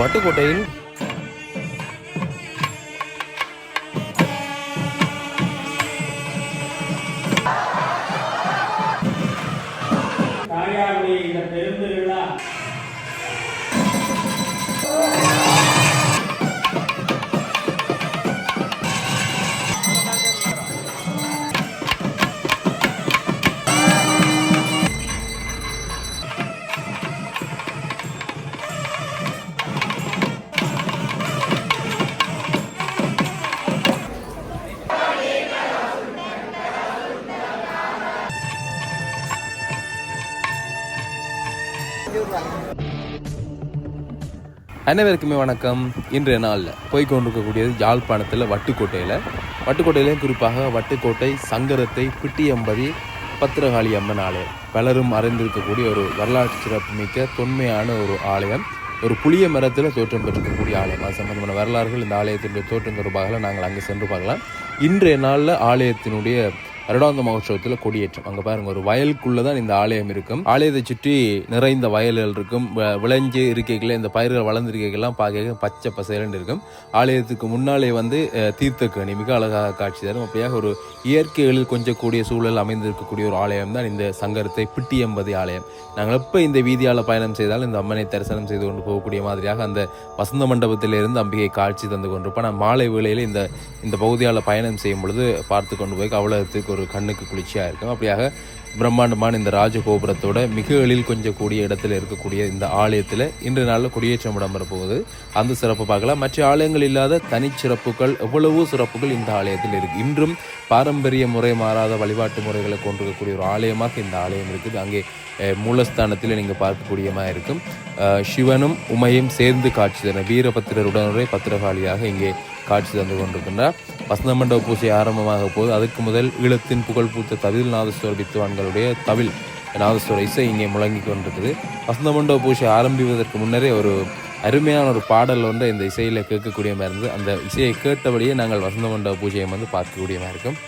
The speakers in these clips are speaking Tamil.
வட்டுக்கோட்டையில் இந்த பெருந்திருவிழா அனைவருக்குமே வணக்கம். இன்றைய நாளில் போய்கொண்டிருக்கக்கூடியது யாழ்ப்பாணத்தில் வட்டுக்கோட்டையிலே குறிப்பாக வட்டுக்கோட்டை சங்கரத்தை பிட்டியம்பதி பத்திரகாளி அம்மன் ஆலயம். பலரும் அறிந்திருக்கக்கூடிய ஒரு வரலாற்று சிறப்புமிக்க தொன்மையான ஒரு ஆலயம். ஒரு புளிய மரத்தில் தோற்றம் பெற்றிருக்கக்கூடிய ஆலயம். அது சம்பந்தமான வரலாறுகள் இந்த ஆலயத்தினுடைய தோற்றம் தொடர்பாக நாங்கள் அங்கே சென்று பார்க்கலாம். இன்றைய நாளில் ஆலயத்தினுடைய வருடாந்த மகோற்சவத்தில் கொடியேற்றம். அங்கே பாருங்க, ஒரு வயலுக்குள்ளே தான் இந்த ஆலயம் இருக்கும். ஆலயத்தை சுற்றி நிறைந்த வயல்கள் இருக்கும். விளைஞ்சு இருக்கைகள இந்த பயிர்கள் வளர்ந்திருக்கைகள்லாம் பார்க்க பச்சை பசைலன்னு இருக்கும். ஆலயத்துக்கு முன்னாலே தீர்த்தக்கணி மிக அழகாக காட்சி தரும். அப்படியாக ஒரு இயற்கைகளில் கொஞ்சம் கூடிய சூழல் அமைந்திருக்கக்கூடிய ஒரு ஆலயம் தான் இந்த சங்கரத்தை பிட்டியம்பதி ஆலயம். நாங்கள் எப்போ இந்த வீதியால் பயணம் செய்தாலும் இந்த அம்மனை தரிசனம் செய்து கொண்டு போகக்கூடிய மாதிரியாக அந்த வசந்த மண்டபத்திலிருந்து அம்பிகை காட்சி தந்து கொண்டிருப்போம். நான் மாலை வேளையில் இந்த பகுதியால் பயணம் செய்யும் பொழுது பார்த்து கொண்டு போய் அவ்வளவுக்கு ஒரு கண்ணுக்கு குளிர்ச்சியாக இருக்கும். அப்படியாக பிரம்மாண்டமான இந்த ராஜகோபுரத்தோட மிக எழில் கொஞ்சம் கூடிய இடத்துல இருக்கக்கூடிய இந்த ஆலயத்தில் இன்று நாளில் கொடியேற்றம் இடம்பெற போகுது. அந்த சிறப்பு பார்க்கலாம். மற்ற ஆலயங்கள் இல்லாத தனிச்சிறப்புகள் எவ்வளவோ சிறப்புகள் இந்த ஆலயத்தில் இருக்குது. இன்றும் பாரம்பரிய முறை மாறாத வழிபாட்டு முறைகளை கொண்டிருக்கக்கூடிய ஒரு ஆலயமாக இந்த ஆலயம் இருக்குது. அங்கே மூலஸ்தானத்தில் நீங்கள் பார்க்கக்கூடியமாக இருக்கும். சிவனும் உமையும் சேர்ந்து காட்சி தர வீரபத்திரருடனே பத்திரகாளியாக இங்கே காட்சி தந்து கொண்டிருக்கின்றார். வசந்த மண்டப பூஜை ஆரம்பமாக போது அதுக்கு முதல் ஈழத்தின் புகழ் பூத்த தவில் நாதஸ்வர வித்துவான்களுடைய தவில் நாதஸ்வர இசை இங்கே முழங்கி கொண்டிருக்குது. வசந்த மண்டப பூஜை ஆரம்பிப்பதற்கு முன்னரே ஒரு அருமையான ஒரு பாடல் இந்த இசையில் கேட்கக்கூடிய மாதிரி இருந்து அந்த இசையை கேட்டபடியே நாங்கள் வசந்த மண்டப பூஜையை பார்க்கக்கூடிய மாதிரி இருக்கும்.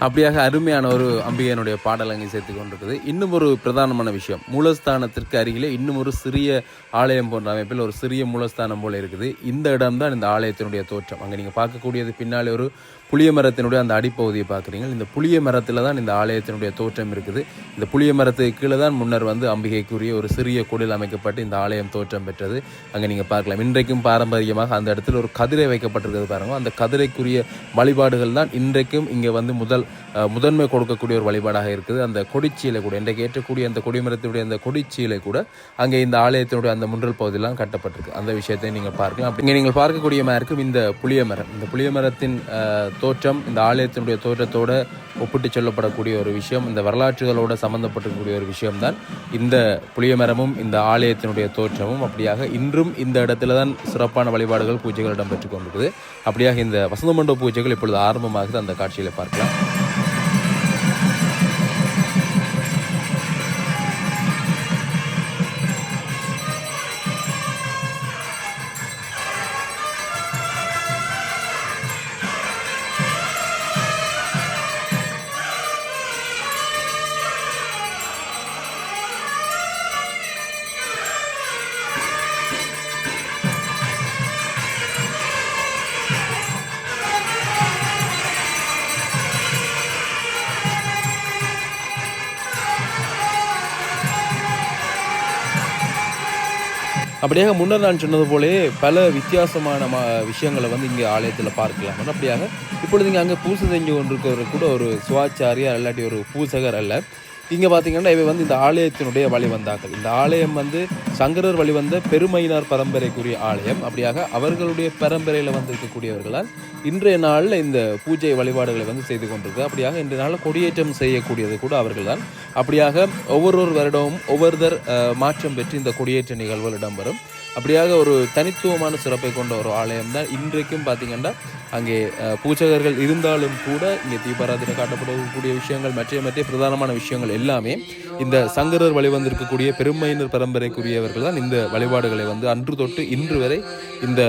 அப்படியாக அருமையான ஒரு அம்பிகையினுடைய பாடல் அங்கே சேர்த்து கொண்டிருக்குது. இன்னும் ஒரு பிரதானமான விஷயம், மூலஸ்தானத்திற்கு அருகிலே இன்னும் ஒரு சிறிய ஆலயம் போன்ற அமைப்பில் ஒரு சிறிய மூலஸ்தானம் போல இருக்குது. இந்த இடம்தான் இந்த ஆலயத்தினுடைய தோற்றம். அங்கே நீங்கள் பார்க்கக்கூடியது பின்னாலே ஒரு புளிய மரத்தினுடைய அந்த அடிப்பகுதியை பார்க்குறீங்க. இந்த புளிய மரத்தில் தான் இந்த ஆலயத்தினுடைய தோற்றம் இருக்குது. இந்த புளிய மரத்துக்கு கீழே தான் முன்னர் அம்பிகைக்குரிய ஒரு சிறிய குடில் அமைக்கப்பட்டு இந்த ஆலயம் தோற்றம் பெற்றது. அங்கே நீங்கள் பார்க்கலாம். இன்றைக்கும் பாரம்பரியமாக அந்த இடத்துல ஒரு கதிரை வைக்கப்பட்டிருக்கிறது பாருங்க. அந்த கதிரைக்குரிய வழிபாடுகள் தான் இன்றைக்கும் இங்கே முதன்மை கொடுக்கக்கூடிய ஒரு வழிபாடாக இருக்குது. அந்த கொடிச்சீலை கூட இன்றைக்கு ஏற்றக்கூடிய அந்த கொடிமரத்தினுடைய அந்த கொடிச்சீலை கூட அங்கே இந்த ஆலயத்தினுடைய அந்த முன்றல் பகுதியெல்லாம் கட்டப்பட்டிருக்கு. அந்த விஷயத்தை நீங்கள் பார்க்கலாம். இங்கே நீங்கள் பார்க்கக்கூடிய இருக்கும் இந்த புளிய மரம். இந்த புளிய மரத்தின் தோற்றம் இந்த ஆலயத்தினுடைய தோற்றத்தோடு ஒப்பிட்டு சொல்லப்படக்கூடிய ஒரு விஷயம், இந்த வரலாற்றுகளோடு சம்பந்தப்பட்டிருக்கக்கூடிய ஒரு விஷயம்தான் இந்த புளிய மரமும் இந்த ஆலயத்தினுடைய தோற்றமும். அப்படியாக இன்றும் இந்த இடத்துல தான் சிறப்பான வழிபாடுகள் பூஜைகள் இடம்பெற்று கொண்டிருக்குது. அப்படியாக இந்த வசந்த மண்டப பூஜைகள் இப்பொழுது ஆரம்பமாகுது. அந்த காட்சியில் பார்க்கலாம். அப்படியாக முன்னர் நான் சொன்னது போலே பல வித்தியாசமான விஷயங்களை இங்கே ஆலயத்தில் பார்க்கலாம். அப்படியாக இப்பொழுது இங்கே அங்கே பூசை செஞ்சு கொண்டிருக்கிறவர் கூட ஒரு சுவாச்சாரியா இல்லாட்டி ஒரு பூசகர் அல்ல. இங்கே பார்த்தீங்கன்னா இவை இந்த ஆலயத்தினுடைய வழிவந்தாக்கள். இந்த ஆலயம் சங்கரர் வழிவந்த பெருமையினார் பரம்பரைக்குரிய ஆலயம். அப்படியாக அவர்களுடைய பரம்பரையில் இருக்கக்கூடியவர்களால் இன்றைய நாளில் இந்த பூஜை வழிபாடுகளை செய்து கொண்டிருக்கு. அப்படியாக இன்றைய நாளில் கொடியேற்றம் செய்யக்கூடியது கூட அவர்கள் தான். அப்படியாக ஒவ்வொரு வருடமும் ஒவ்வொருத்தர் மாற்றம் பெற்று இந்த கொடியேற்ற நிகழ்வுகள் இடம்பெறும். அப்படியாக ஒரு தனித்துவமான சிறப்பை கொண்ட ஒரு ஆலயம் தான். இன்றைக்கும் பார்த்தீங்கன்னா அங்கே பூஜகர்கள் இருந்தாலும் கூட இங்கே தீபாராதனை காட்டப்படக்கூடிய விஷயங்கள் மற்ற பிரதானமான விஷயங்கள் எல்லாமே இந்த சங்கரர் வழிவந்திருக்கக்கூடிய பெருமையினர் பரம்பரைக்குரியவர்கள் தான் இந்த வழிபாடுகளை அன்று தொட்டு இன்று வரை இந்த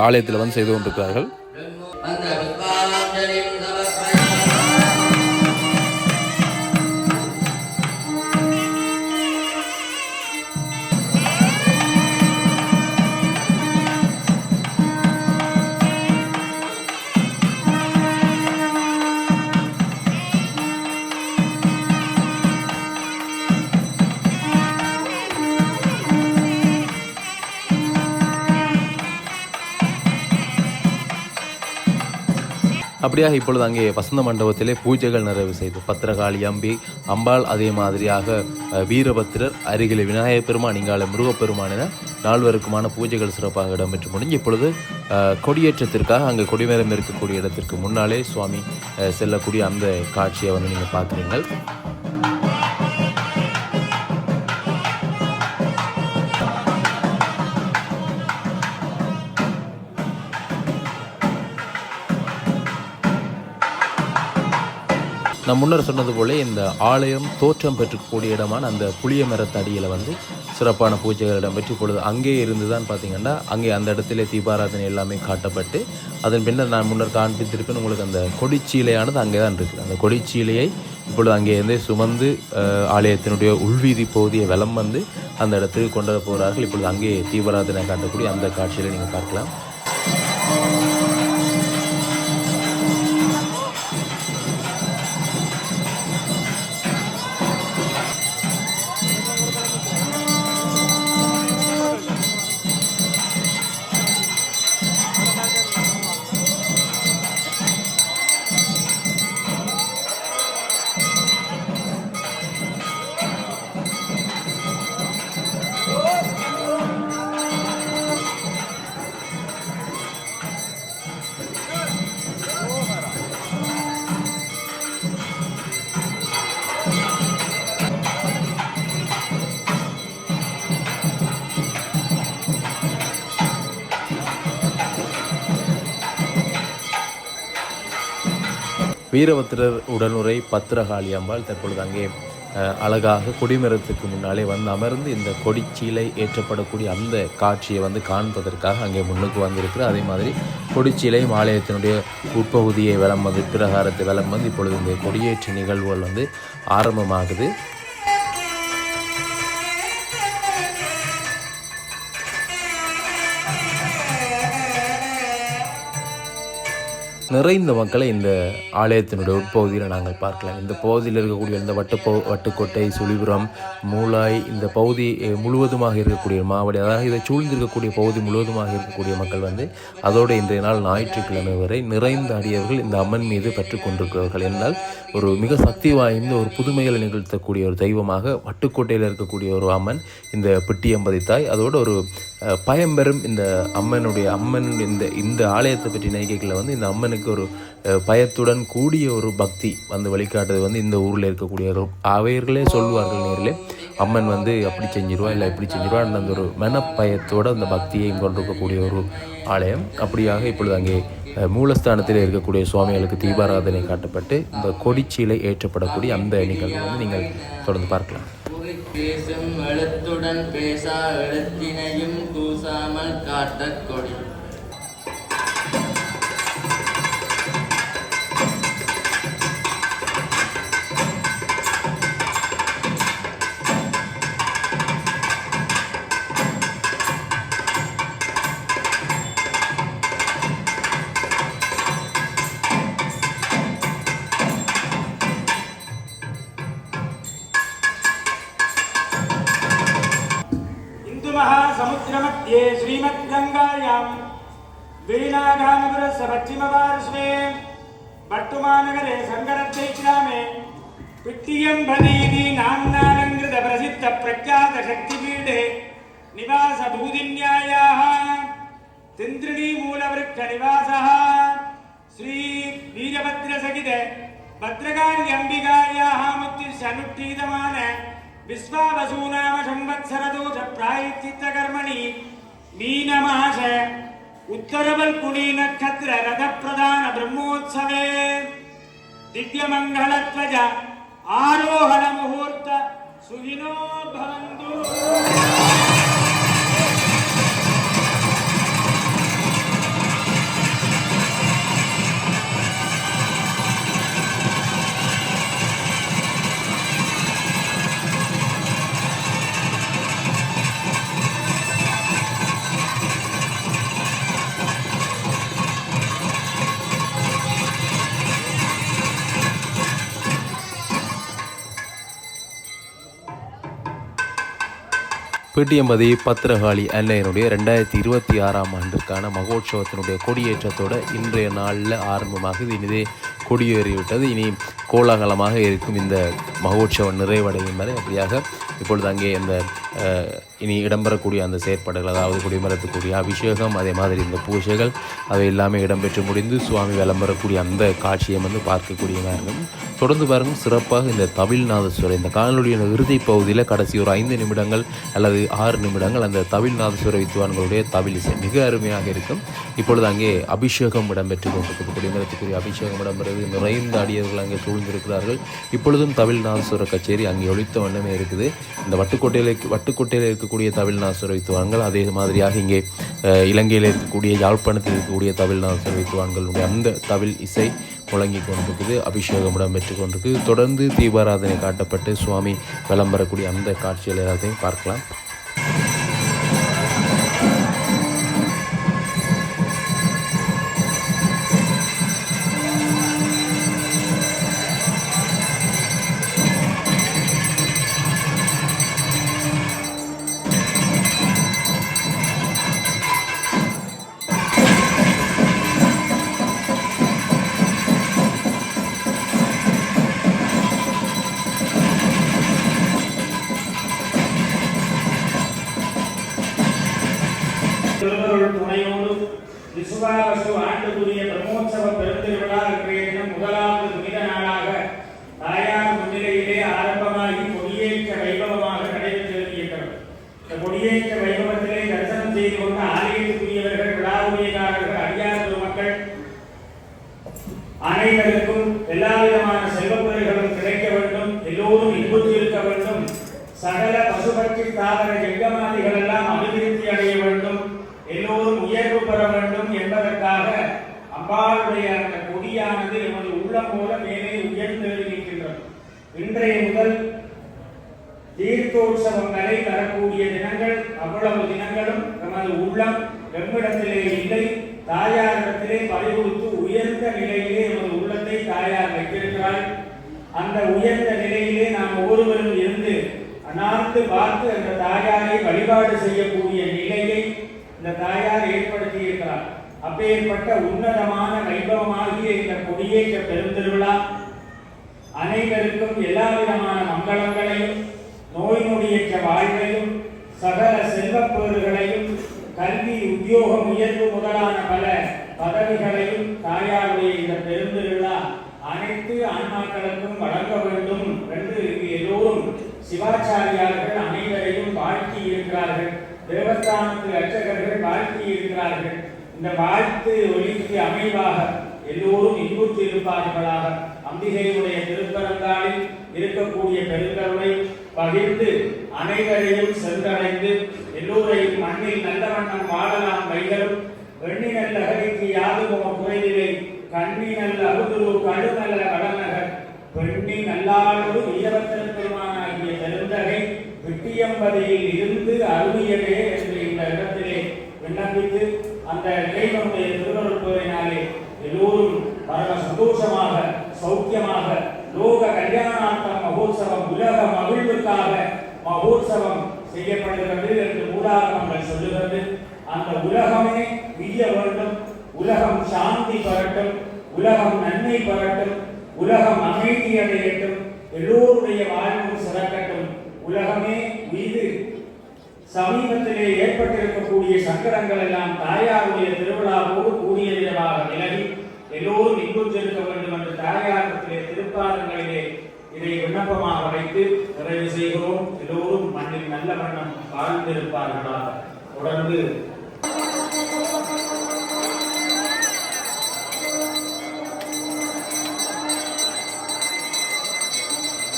ஆலயத்தில் செய்து கொண்டிருக்கிறார்கள். அப்படியாக இப்பொழுது அங்கே வசந்த மண்டபத்திலே பூஜைகள் நிறைவு செய்து பத்திரகாளி அம்பாள் அதே மாதிரியாக வீரபத்திரர் அருகிலே விநாயகப் பெருமான் இங்கால முருகப்பெருமான் என நால்வருக்குமான பூஜைகள் சிறப்பாக இடம்பெற்று முடிஞ்சு இப்பொழுது கொடியேற்றத்திற்காக அங்கே கொடிமரம் இருக்கக்கூடிய இடத்திற்கு முன்னாலே சுவாமி செல்லக்கூடிய அந்த காட்சியை நீங்கள் பார்க்குறீங்கள். நான் முன்னர் சொன்னது போல இந்த ஆலயம் தோற்றம் பெற்றக்கூடிய இடமான அந்த புளிய மரத்தடியில் சிறப்பான பூஜைகள் இடம்பெற்று இப்பொழுது அங்கே இருந்து தான் பார்த்திங்கன்னா அங்கே அந்த இடத்துல தீபாராதனை எல்லாமே காட்டப்பட்டு அதன் பின்னர் நான் முன்னர் காண்பித்திருப்பேன் உங்களுக்கு அந்த கொடிச்சீலையானது அங்கே தான் இருக்குது. அந்த கொடிச்சீலையை இப்பொழுது அங்கேருந்து சுமந்து ஆலயத்தினுடைய உள்வீதி பகுதியை வலம் அந்த இடத்துக்கு கொண்டு வர போகிறார்கள். இப்பொழுது அங்கே தீபாராதனை காட்டக்கூடிய அந்த காட்சியில் நீங்கள் பார்க்கலாம். வீரபத்திரர் உடனுரை பத்திரகாளி அம்பாள் தற்பொழுது அங்கே அழகாக கொடிமரத்துக்கு முன்னாலே வந்து அமர்ந்து இந்த கொடிச்சீலை ஏற்றப்படக்கூடிய அந்த காட்சியை வந்து காண்பதற்காக அங்கே முன்னுக்கு வந்திருக்கிறார். அதே மாதிரி கொடிச்சீலை ஆலயத்தினுடைய உட்பகுதியை வலம் வந்து பிரகாரத்தை வலம் வந்து இப்பொழுது இந்த கொடியேற்ற நிகழ்வுகள் வந்து ஆரம்பமாகுது. நிறைந்த மக்களை இந்த ஆலயத்தினுடைய உட்பகுதியில் நாங்கள் பார்க்கலாம். இந்த பகுதியில் இருக்கக்கூடிய இந்த வட்டுக்கோட்டை, சுழிபுரம், மூலாய், இந்த பகுதி முழுவதுமாக இருக்கக்கூடிய மாவடி, அதாவது இதை சூழ்ந்திருக்கக்கூடிய பகுதி முழுவதுமாக இருக்கக்கூடிய மக்கள் வந்து அதோடு இன்றைய நாள் ஞாயிற்றுக்கிழமை வரை நிறைந்த அடியவர்கள் இந்த அம்மன் மீது பற்று கொண்டிருக்கிறார்கள். என்றால் ஒரு மிக சக்தி வாய்ந்த ஒரு புதுமைகளை நிகழ்த்தக்கூடிய ஒரு தெய்வமாக வட்டுக்கோட்டையில் இருக்கக்கூடிய ஒரு அம்மன் இந்த பிட்டியம்பதி தாய். அதோடு ஒரு பயம்பெறும் இந்த அம்மன் இந்த ஆலயத்தை பற்றி நினைக்கல வந்து இந்த அம்மனுக்கு ஒரு பயத்துடன் கூடிய ஒரு பக்தி வந்து வழிகாட்டுறது வந்து இந்த ஊரில் இருக்கக்கூடிய அவையர்களே சொல்வார்கள் நேரிலே அம்மன் வந்து அப்படி செஞ்சிருவா இல்லை இப்படி செஞ்சிருவா அந்த ஒரு மனப்பயத்தோடு அந்த பக்தியை கொண்டிருக்கக்கூடிய ஒரு ஆலயம். அப்படியாக இப்பொழுது அங்கே மூலஸ்தானத்தில் இருக்கக்கூடிய சுவாமிகளுக்கு தீபாராதனை காட்டப்பட்டு இந்த கொடிச்சீலை ஏற்றப்படக்கூடிய அந்த நிகழ்வு வந்து நீங்கள் தொடர்ந்து பார்க்கலாம். பேசும் எழுத்துடன் பேசா எழுத்தினையும் கூசாமல் காட்டக் கொடி. महासमुद्रमध्ये श्रीमद्गंगायां वीणागानपुरस्य पश्चिमपार्श्वे बट्टुमानगरे संगरत्तैग्रामे पिट्टियम्बदीति नाम्नालङ्कृतप्रसिद्धप्रख्यातशक्तिपीठे निवासभूदिन्यायाः तिन्त्रिणीमूलवृक्षनिवासः श्रीवीरभद्रसहित भद्रकाल्यम्बिकायाः मुक्तिश्चनुष्ठीयमान विश्वावसूनाम संवत्सरदोष प्रायश्चित्तकर्मणि मीनमास उत्तरवल्कुणी नक्षत्र रथ प्रधान ब्रह्मोत्सवे दिव्यमंगलध्वज आरोहण मुहूर्त सुखिनो भवन्तु. பிட்டியம்பதி பத்திரகாளி அன்னையினுடைய 2026ஆம் ஆண்டிற்கான மகோற்சவத்தினுடைய கொடியேற்றத்தோடு இன்றைய நாளில் ஆரம்பமாகுது. இனிதே கொடியேறிவிட்டது. இனி கோலாகலமாக இருக்கும் இந்த மகோற்சவம் நிறைவடையும் வரை. அப்படியாக இப்பொழுது அங்கே இந்த இனி இடம்பெறக்கூடிய அந்த செயற்பாடுகள், அதாவது கொடிமரத்துக்குரிய அபிஷேகம், அதே மாதிரி இந்த பூஜைகள் அவை எல்லாமே இடம்பெற்று முடிந்து சுவாமி விளம்பரக்கூடிய அந்த காட்சியை வந்து பார்க்கக்கூடியதாக இருக்கும். தொடர்ந்து பாருங்கள், சிறப்பாக இந்த தவிழ்நாதஸ்வரர் இந்த காணொலியின் இறுதி பகுதியில் கடைசி ஒரு 5 நிமிடங்கள் அல்லது 6 நிமிடங்கள் அந்த தவிழ்நாதஸ்வர வித்வான்களுடைய தவில் இசை மிக அருமையாக இருக்கும். இப்பொழுது அங்கே அபிஷேகம் இடம்பெற்று கொண்டிருக்கிறது. கொடிமரத்துக்குரிய அபிஷேகம் இடம்பெறுவது. நிறைந்த அடியவர்கள் அங்கே சூழ்ந்திருக்கிறார்கள். இப்பொழுதும் தவிழ்நாதஸ்வர கச்சேரி அங்கே ஒலித்த வண்ணமே இருக்குது. இந்த வட்டுக்கோட்டையில் இருக்கக்கூடிய தவிழ்நாதஸ்வர வித்வான்கள், அதே மாதிரியாக இங்கே இலங்கையில் இருக்கக்கூடிய யாழ்ப்பாணத்தில் இருக்கக்கூடிய தவிழ்நாதஸ்வர வித்வான்களுடைய அந்த தவில் இசை முழங்கி கொண்டிருக்குது. அபிஷேகம் இடம்பெற்று கொண்டிருக்கு. தொடர்ந்து தீபாராதனை காட்டப்பட்டு சுவாமி விளம்பரக்கூடிய அந்த காட்சிகள் எல்லாத்தையும் பார்க்கலாம். துணையோடு விசுவாவசு ஆண்டுக்குரிய பிரம்மோற்சவ பெருந்திருவிழா இன்றைய தினம் முதலாவது புனித நாளாக தாயார் முன்னிலையிலே ஆரம்பமாகி கொடியேற்ற வைபவமாக நடைபெற்றிருக்கிறது. இந்த கொடியேற்ற வைபவத்திலே தரிசனம் செய்து கொண்ட ஆலயத்துக்குரியவர்கள், விழாவுரியதாரர்கள், அடியார் பெருமக்கள் அனைவருக்கும் எல்லா விதமான செல்வப்பொருள்களும் கிடைக்க வேண்டும், எல்லோரும் இன்புற்றில் சகல பசுபட்சி தாவர ஜெங்கமாதிகள் எல்லாம் அபிவிருத்தி அடைய வேண்டும், எல்லோரும் உயர்வு பெற வேண்டும் என்பதற்காக அம்பாளுடைய அந்த கொடியானது எமது உள்ளம் போல மேலே உயர்ந்தெழுகின்றது. இன்றைய முதல் தீர்த்தோற்சவங்களை வரக்கூடிய தினங்கள் அவ்வளவு தினங்களும் நமது உள்ளம் எம்மிடத்திலே இல்லை, தாயாரிடத்திலே பறிகொடுத்து உயர்ந்த நிலையிலே நமது உள்ளத்தை தாயார் வைத்திருக்கிறாள். அந்த உயர்ந்த நிலையிலே நாம் ஒவ்வொருவரும் இருந்து அனார்ந்து பார்த்து அந்த தாயாரை வழிபாடு செய்யக்கூடிய நிலையை இந்த தாயார் ஏற்படுத்தி இருக்கிறார். அப்பேற்பட்ட உன்னதமான வைபவமாகிய இந்த கொடியேற்ற பெருந்திருவிழா அனைவருக்கும் எல்லா விதமான மங்களங்களையும், நோய் நொடியற்ற வாழ்வையும், சகல செல்வப்பேறுகளையும், கல்வி உத்தியோகம் உயர்வு முதலான பல பதவிகளையும் தாயாருடைய இந்த பெருந்திருவிழா அனைத்து ஆன்மாக்களுக்கும் வழங்க வேண்டும் என்று எல்லோரும் சிவாச்சாரியார்கள் அனைவரையும் வாழ்த்தி இருக்கிறார்கள். தேவஸ்தானத்து அர்ச்சகர்கள் வாழ்த்தி இருக்கிறார்கள். இந்த வாழ்த்து ஒளிக்கு அமைவாக எல்லோரும் இன்புற்று இருப்பார்களாக. அம்பிகையுடைய திருப்பரந்தாளில் இருக்கக்கூடிய பெருங்கருணை பகிர்ந்து அனைவரையும் சென்றடைந்து எல்லோரையும் மண்ணில் நல்ல வண்ணம் வாழலாம் வைகளும் வெண்ணி நல்ல அகதிக்கு யாதுமோ குறைவில்லை கண்ணி நல்ல அகுதுரு கடுநல்ல கடநகர் பெண்ணி நல்லாளோடு வீரபத்திர பெருமானாகிய பெருந்தகை விட்டியம்பதியில் இருந்து அருவியவே என்று இந்த இடத்திலே விண்ணப்பித்து அந்த இறைவனுடைய திருவருட்புரினாலே எல்லோரும் பரம சந்தோஷமாக சௌக்கியமாக லோக கல்யாணார்த்தம் மகோத்சவம் உலக மகிழ்வுக்காக மகோத்சவம் செய்யப்படுகிறது என்று ஊடகங்கள் சொல்லுகிறது. அந்த உலகமே விய வேண்டும், உலகம் சாந்தி பெறட்டும், உலகம் நன்மை பெறட்டும், உலகம் அமைதி அடையட்டும், எல்லோருடைய வாழ்வும் சிறக்கட்டும். உலகமே மீது சமீபத்திலே ஏற்பட்டிருக்கக்கூடிய சங்கடங்கள் எல்லாம் தாயாருடைய திருவிழாவோடு கூடிய விதமாக விலகி எல்லோரும் இன்புற்றிருக்க வேண்டும் என்று தாயாரத்திலே திருப்பாதங்களிலே இதை விண்ணப்பமாக வைத்து நிறைவு செய்கிறோம். எல்லோரும் மண்ணில் நல்ல வண்ணம் வாழ்ந்திருப்பார்களாக. தொடர்ந்து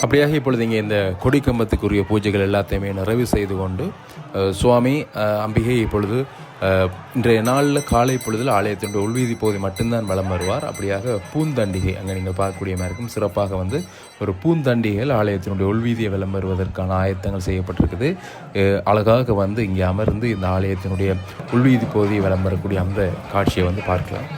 அப்படியாக இப்பொழுது இங்கே இந்த கொடிக்கம்பத்துக்குரிய பூஜைகள் எல்லாத்தையுமே நிறைவு செய்து கொண்டு சுவாமி அம்பிகை இப்பொழுது இன்றைய நாளில் காலை பொழுதில் ஆலயத்தினுடைய உள்வீதி பகுதி மட்டும்தான் வலம் வருவார். அப்படியாக பூந்தண்டிகை அங்கே நீங்கள் பார்க்கக்கூடிய மாதிரி இருக்கும். சிறப்பாக வந்து ஒரு பூந்தண்டிகைகள் ஆலயத்தினுடைய உள்வீதியை வலம் வருவதற்கான ஆயத்தங்கள் செய்யப்பட்டிருக்குது. அழகாக வந்து இங்கே அமர்ந்து இந்த ஆலயத்தினுடைய உள்வீதி பகுதியை வலம் வரக்கூடிய அந்த காட்சியை வந்து பார்க்கலாம்.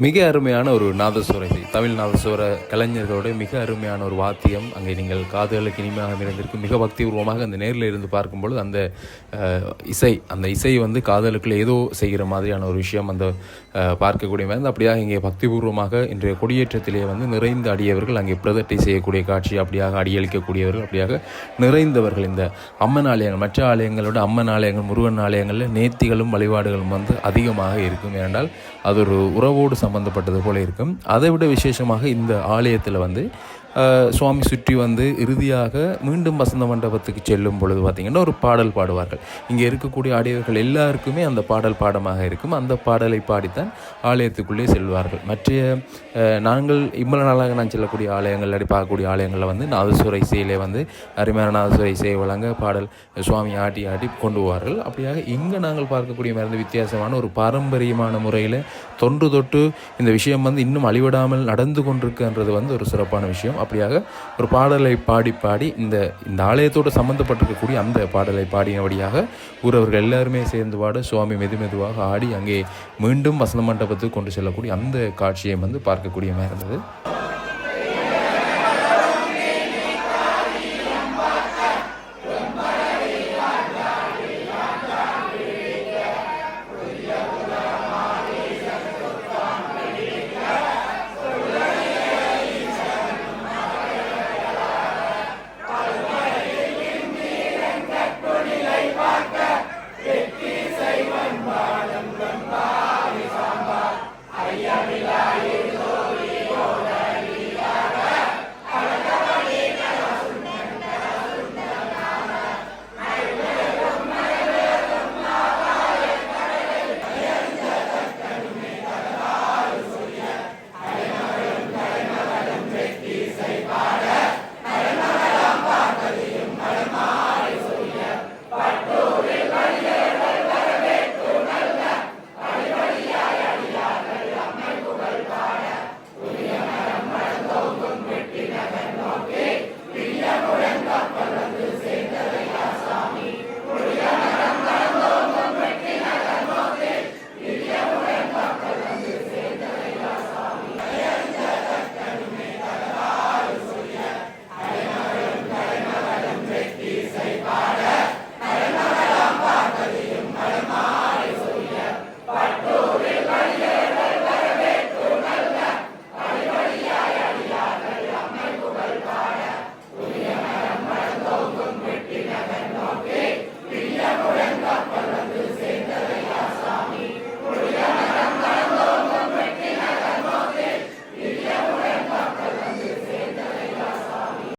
மிக அருமையான ஒரு நாதஸ்வர இசை, தமிழ் நாதஸ்வர கலைஞர்களோட மிக அருமையான ஒரு வாத்தியம் அங்கே நீங்கள் காதுகளுக்கு இனிமையாக இருந்திருக்கு. மிக பக்திபூர்வமாக அந்த நேரில் இருந்து பார்க்கும்பொழுது அந்த இசை வந்து காதுகளுக்குள்ள ஏதோ செய்கிற மாதிரியான ஒரு விஷயம் அந்த பார்க்கக்கூடிய மாதிரி அப்படியாக இங்கே பக்திபூர்வமாக இன்றைய கொடியேற்றத்திலே வந்து நிறைந்த அடியவர்கள் அங்கே பிரதட்டை செய்யக்கூடிய காட்சி, அப்படியாக அடியளிக்கக்கூடியவர்கள், அப்படியாக நிறைந்தவர்கள். இந்த அம்மன் ஆலயங்கள், மற்ற ஆலயங்களோட அம்மன் ஆலயங்கள், முருகன் ஆலயங்களில் நேர்த்திகளும் வழிபாடுகளும் வந்து அதிகமாக இருக்கும். ஏனென்றால் அது ஒரு உறவோடு சம்பந்தப்பட்டது போல இருக்கும். அதை விட விசேஷமாக இந்த ஆலயத்தில் வந்து சுவாமி சுற்றி வந்து இறுதியாக மீண்டும் வசந்த மண்டபத்துக்கு செல்லும் பொழுது பார்த்திங்கன்னா ஒரு பாடல் பாடுவார்கள். இங்கே இருக்கக்கூடிய ஆடியவர்கள் எல்லாருக்குமே அந்த பாடல் பாடமாக இருக்கும். அந்த பாடலை பாடித்தான் ஆலயத்துக்குள்ளே செல்வார்கள். மற்ற நாங்கள் இவ்வளவு நாளாக நான் செல்லக்கூடிய ஆலயங்கள் பார்க்கக்கூடிய ஆலயங்களில் வந்து நாதஸ்வர இசையிலே வந்து அருமையான நாதஸ்வர இசையை வழங்க பாடல் சுவாமி ஆட்டி ஆட்டி கொண்டு போவார்கள். அப்படியாக இங்கே நாங்கள் பார்க்கக்கூடிய மருந்து வித்தியாசமான ஒரு பாரம்பரியமான முறையில் தொன்று தொட்டு இந்த விஷயம் வந்து இன்னும் அழிவிடாமல் நடந்து கொண்டிருக்குன்றது வந்து ஒரு சிறப்பான விஷயம். அப்படியாக ஒரு பாடலை பாடி இந்த ஆலயத்தோடு சம்பந்தப்பட்டிருக்கக்கூடிய அந்த பாடலை பாடினபடியாக ஊரவர்கள் எல்லாருமே சேர்ந்து பாட சுவாமி மெதுவாக ஆடி அங்கே மீண்டும் வசந்த மண்டபத்துக்கு கொண்டு செல்லக்கூடிய அந்த காட்சியை வந்து பார்க்கக்கூடிய மாதிரி இருந்தது.